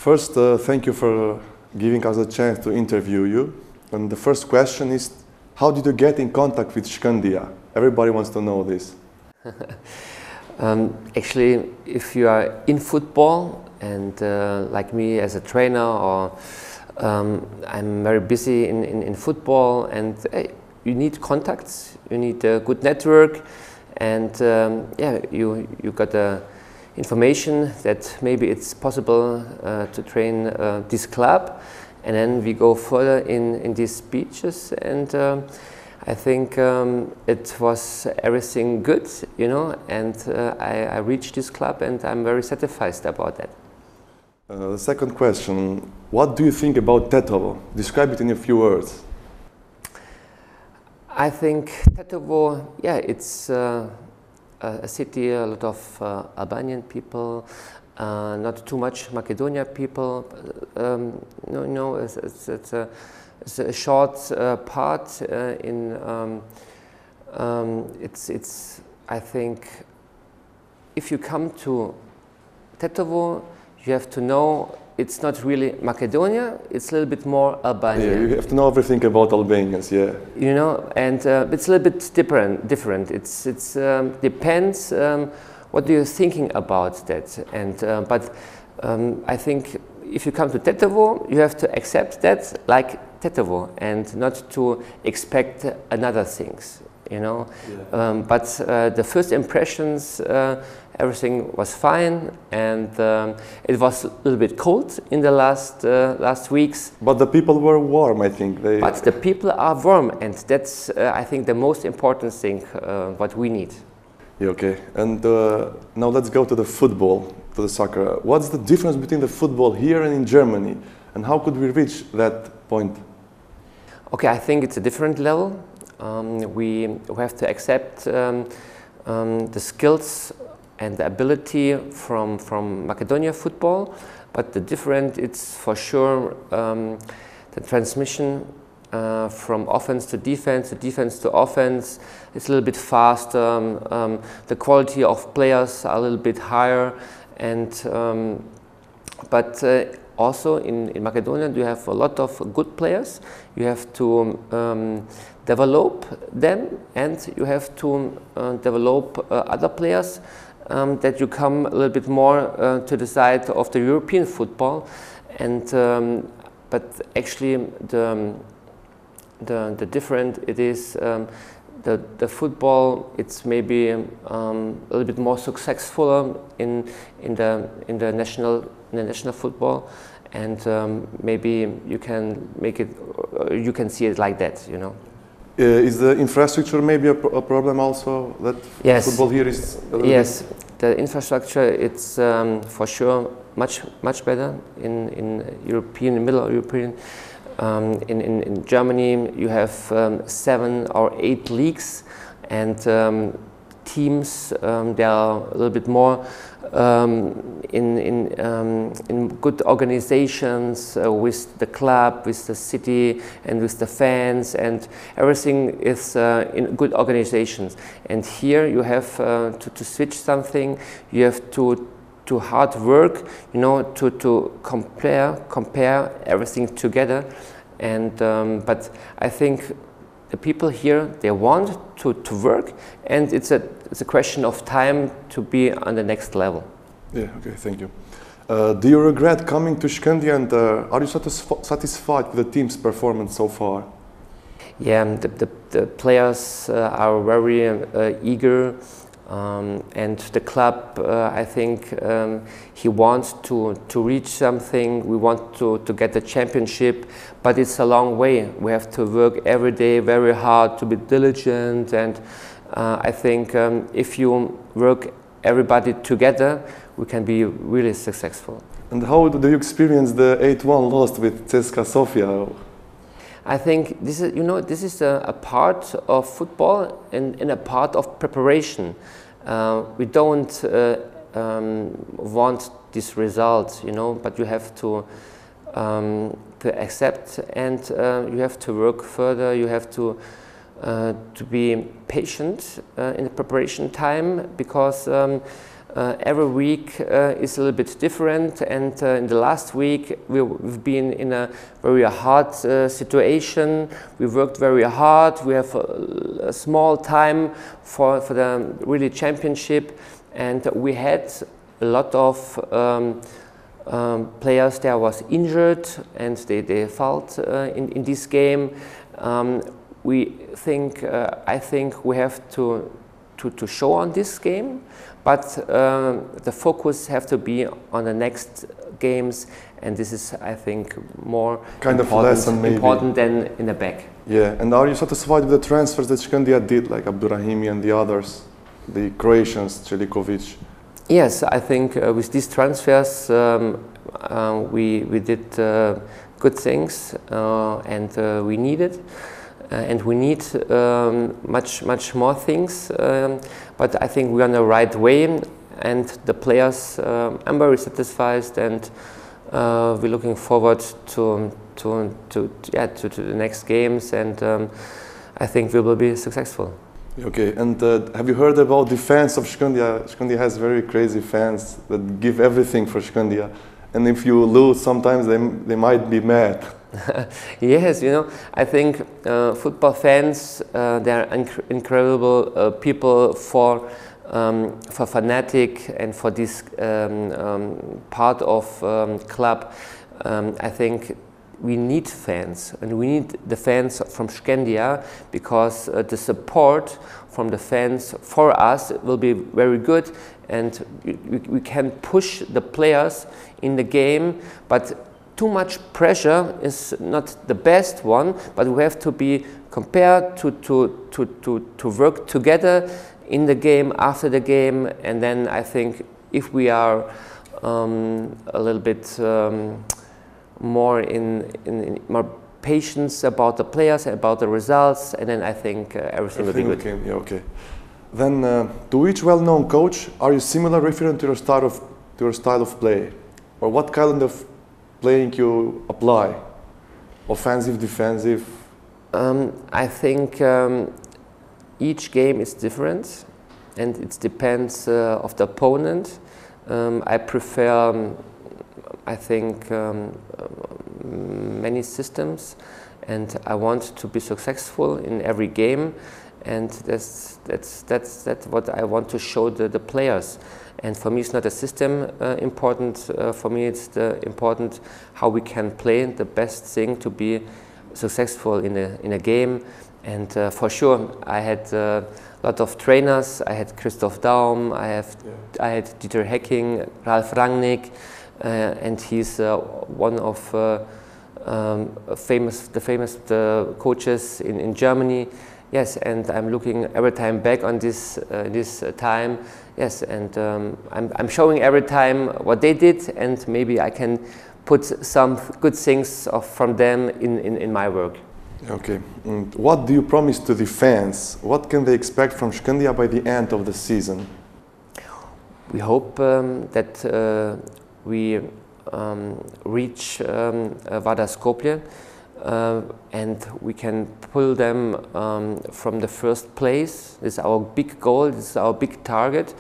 First, thank you for giving us a chance to interview you. And the first question is, how did you get in contact with Shkandia? Everybody wants to know this. Actually, if you are in football and like me as a trainer, or I'm very busy in football, and you need contacts, you need a good network, and yeah, you got the information that maybe it's possible to train this club, and then we go further in these speeches, and I think it was everything good, you know, and I reached this club, and I'm very satisfied about that. The second question, what do you think about Tetovo? Describe it in a few words. I think Tetovo, yeah, it's a city, a lot of Albanian people, not too much Macedonia people. No, it's a short part in. It's. I think if you come to Tetovo, you have to know it's not really Macedonia. It's a little bit more Albania. Yeah, you have to know everything about Albanians. Yeah. You know, and it's a little bit different. It's depends. What do you thinking about that? And but I think if you come to Tetovo, you have to accept that like Tetovo, and not to expect another things. You know, yeah. But the first impressions, everything was fine, and it was a little bit cold in the last weeks. But the people were warm, I think. But the people are warm, and that's I think the most important thing what we need. Yeah, okay, and now let's go to the football, to the soccer. What's the difference between the football here and in Germany, and how could we reach that point? Okay, I think it's a different level. We have to accept the skills and the ability from Macedonia football, but the different, it's for sure the transmission from offense to defense to offense. It's a little bit faster. The quality of players are a little bit higher, and but also in Macedonia you have a lot of good players. You have to develop them, and you have to develop other players that you come a little bit more to the side of the European football. And but actually the different it is the football. It's maybe a little bit more successful in the national football, and maybe you can make it. You can see it like that, you know. Is the infrastructure maybe a problem also? That yes. Football here is. Yes, the infrastructure. It's for sure much better in European, Middle European. In Germany, you have 7 or 8 leagues, and teams. They are a little bit more in good organizations with the club, with the city, and with the fans, and everything is in good organizations. And here you have to switch something. You have to hard work, you know, to compare everything together. And but I think the people here, they want to work, and it's a question of time to be on the next level. Yeah. Okay. Thank you. Do you regret coming to Shkandia, and are you satisfied with the team's performance so far? Yeah, the players are very eager. And the club, I think he wants to reach something. We want to get the championship, but it's a long way. We have to work every day very hard, to be diligent, and I think if you work everybody together, we can be really successful. And how do you experience the 8-1 loss with CSKA Sofia? I think this is, you know, this is a part of football and a part of preparation. We don't want this result, you know, but you have to accept, and you have to work further. You have to be patient in the preparation time, because every week is a little bit different, and in the last week we've been in a very hard situation. We worked very hard. We have a small time for the really championship, and we had a lot of players there was injured, and they fought in this game. I think we have to show on this game, but the focus have to be on the next games, and this is, I think, more kind of lesson maybe important than in the back. Yeah, and are you satisfied with the transfers that Shkëndija did, like Bërdariq and the others, the Croatians, Celikovic? Yes, I think with these transfers we did good things, and we needed. And we need much more things, but I think we're on the right way, and the players, I'm very satisfied, and we're looking forward to the next games, and I think we will be successful. Okay, and have you heard about the fans of Shkëndija? Shkëndija has very crazy fans that give everything for Shkëndija, and if you lose, sometimes they might be mad. Yes, you know, I think football fans, they are incredible people for fanatic and for this part of club. I think we need fans, and we need the fans from Shkëndija, because the support from the fans for us will be very good, and we can push the players in the game, but too much pressure is not the best one, but we have to be compared to work together in the game, after the game, and then I think if we are a little bit more more patience about the players, about the results, and then I think everything will be good. Okay, yeah, okay. Then to each well-known coach, are you similar referring to your style of play, or what kind of playing you apply? Offensive, defensive? I think each game is different, and it depends of the opponent. I prefer, I think, many systems, and I want to be successful in every game, and that's what I want to show the players. And for me, it's not a system important. For me, it's important how we can play the best thing to be successful in a game. And for sure, I had a lot of trainers. I had Christoph Daum. I had Dieter Hecking, Ralf Rangnick, and he's one of the famous coaches in Germany. Yes, and I'm looking every time back on this time. Yes, and I'm showing every time what they did, and maybe I can put some good things from them in my work. Okay. And what do you promise to the fans? What can they expect from Shkëndija by the end of the season? We hope that we reach Vardar Skopje, and we can pull them from the first place. This is our big goal, this is our big target,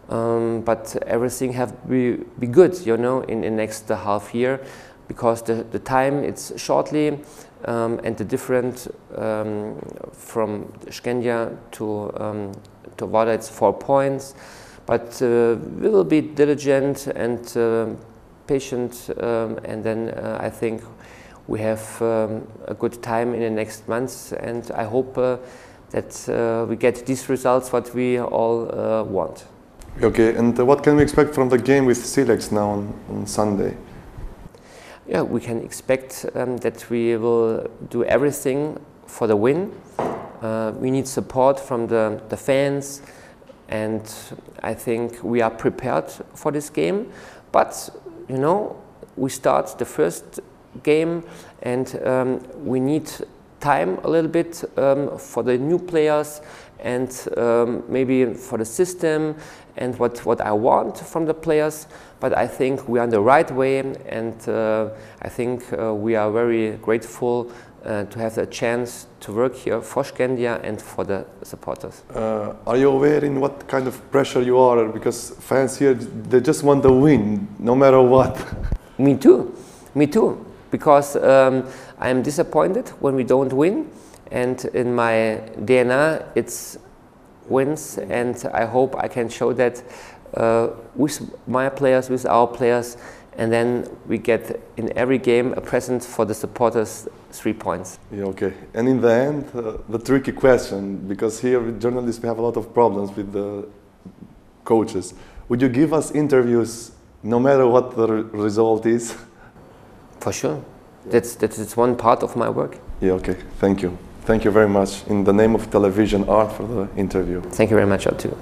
but everything have to be good, you know, in the next half year, because the time it's shortly, and the difference from Shkëndija to Vardar, it's 4 points, but we will be diligent and patient, and then I think we have a good time in the next months, and I hope that we get these results what we all want. Okay, and what can we expect from the game with Silex now on Sunday? Yeah, we can expect that we will do everything for the win. We need support from the fans, and I think we are prepared for this game. But, you know, we start the first game, and we need time a little bit for the new players, and maybe for the system and what I want from the players. But I think we are on the right way, and I think we are very grateful to have the chance to work here for Scandia and for the supporters. Are you aware in what kind of pressure you are? Because fans here, they just want to win, no matter what. Me too, because I am disappointed when we don't win, and in my DNA it's wins, and I hope I can show that with my players, with our players, and then we get in every game a present for the supporters, 3 points. Yeah, okay. And in the end, the tricky question, because here with journalists we have a lot of problems with the coaches. Would you give us interviews no matter what the result is? For sure. That's one part of my work. Yeah, okay. Thank you. Thank you very much in the name of Television Art for the interview. Thank you very much, too.